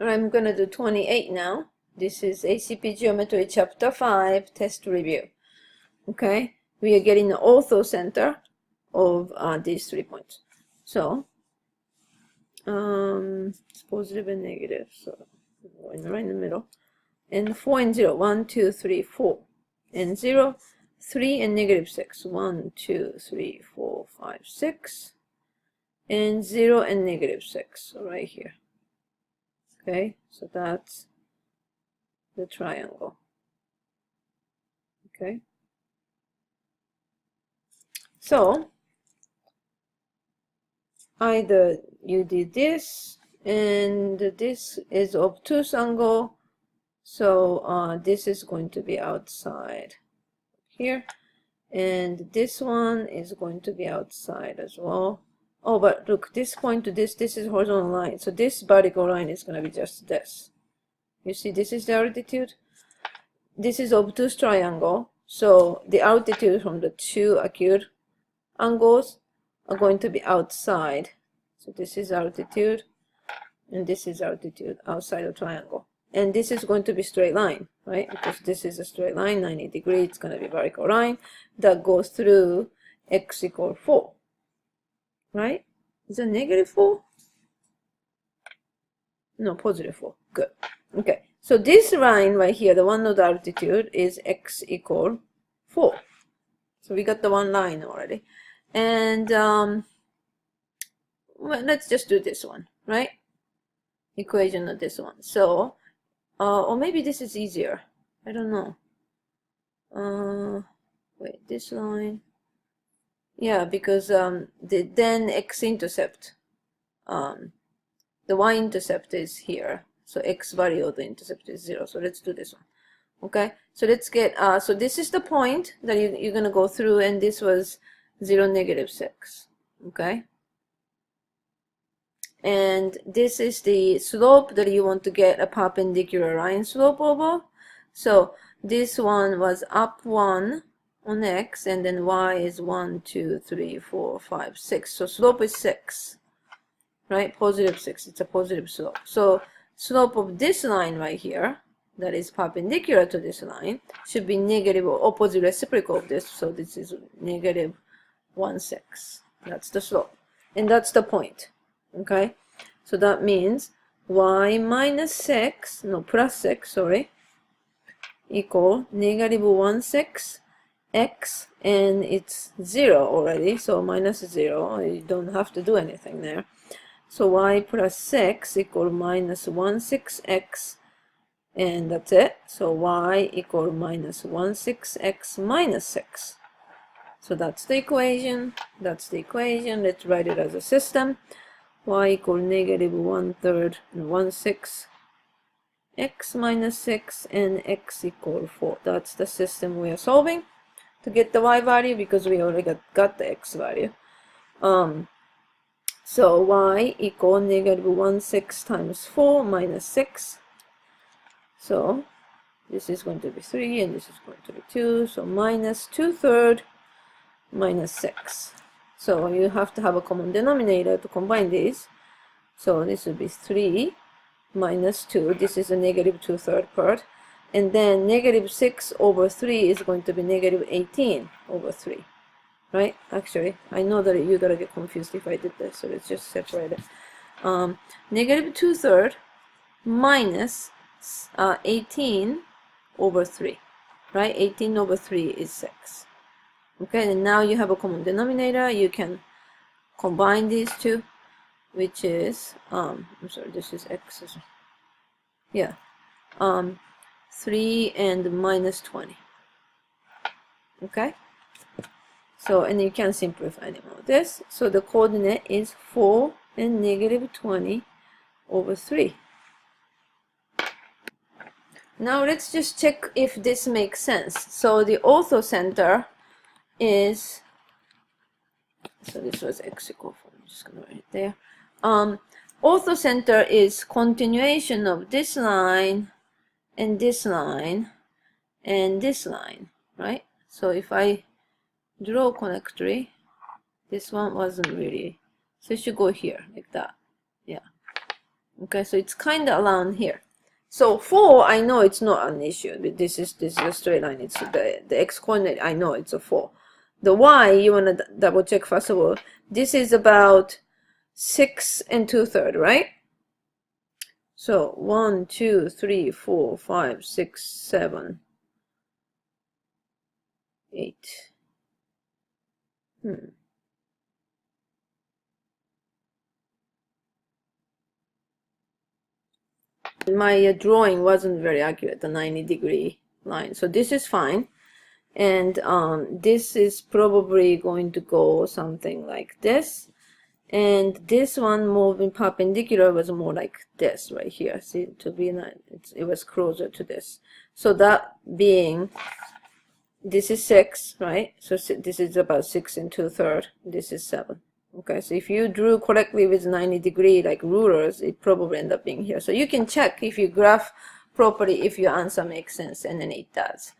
I'm gonna do 28 now. This is ACP Geometry Chapter 5 Test Review. Okay, we are getting the ortho center of these 3 points. So, it's positive and negative, so going right in the middle. And 4 and 0, 1, 2, 3, 4. And 0, 3 and negative 6. 1, 2, 3, 4, 5, 6. And 0 and negative 6, so right here. Okay, so that's the triangle. Okay, so either you did this, and this is obtuse angle, so this is going to be outside here, and this one is going to be outside as well. Oh, but look, this point to this is horizontal line, so this vertical line is going to be just this. You see, this is the altitude. This is obtuse triangle, so the altitude from the two acute angles are going to be outside. So this is altitude, and this is altitude outside of triangle. And this is going to be straight line, right? Because this is a straight line, 90 degrees, it's going to be vertical line that goes through x equals 4. Right? Is it negative 4? No, positive 4. Good. Okay. So this line right here, the one of the altitude, is x equal 4. So we got the one line already. And well, let's just do this one, right? Equation of this one. So, or maybe this is easier. I don't know. Wait, this line. Yeah, because then x-intercept, the y-intercept is here, so x value of the intercept is 0. So let's do this one. Okay, so let's get so this is the point that you're gonna go through, and this was 0, negative 6. Okay, and this is the slope that you want to get a perpendicular line slope over. So this one was up 1 on x, and then y is 1, 2, 3, 4, 5, 6. So slope is 6, right? Positive 6. It's a positive slope. So slope of this line right here, that is perpendicular to this line, should be negative or opposite reciprocal of this. So this is negative 1, 6. That's the slope, and that's the point. Okay, so that means y minus 6, no, plus 6, sorry, equal negative 1, 6 x, and it's 0 already, so minus 0, you don't have to do anything there. So y plus 6 equal minus 1, 6 x, and that's it. So y equal minus 1, 6 x minus 6. So that's the equation. That's the equation. Let's write it as a system. Y equal negative 1/3 and 1, 6 x minus 6, and x equal 4. That's the system we are solving to get the y value, because we already got the x value. So y equal negative 1, 6 times 4 minus 6. So this is going to be 3, and this is going to be 2. So minus 2/3 minus 6. So you have to have a common denominator to combine these. So this will be 3 minus 2. This is a negative 2/3 part. And then negative 6 over 3 is going to be negative 18 over 3. Right? Actually, I know that you're going to get confused if I did this. So let's just separate it. Negative 2/3 minus 18 over 3. Right? 18 over 3 is 6. Okay, and now you have a common denominator. You can combine these two, which is, I'm sorry, this is x. Yeah. 3 and minus 20. Okay, so, and you can simplify any more of this. So the coordinate is 4 and negative 20 over 3. Now let's just check if this makes sense. So the orthocenter is, so this was x equal 4. I'm just gonna write it there. Orthocenter is continuation of this line and this line and this line, right? So if I draw connectory, this one wasn't really, so it should go here like that. Yeah, Okay, so it's kind of around here. So 4, I know it's not an issue. This is a straight line. It's the x coordinate. I know it's a 4. The y, you want to double check first of all. This is about 6 2/3, right? So 1, 2, 3, 4, 5, 6, 7, 8. My drawing wasn't very accurate, the 90-degree line. So this is fine. And this is probably going to go something like this. And this one moving perpendicular was more like this right here. See, to be it was closer to this. So that being, this is 6, right? So this is about 6 2/3. This is 7. Okay, so if you drew correctly with 90-degree like rulers, it probably end up being here. So you can check if you graph properly if your answer makes sense, and then it does.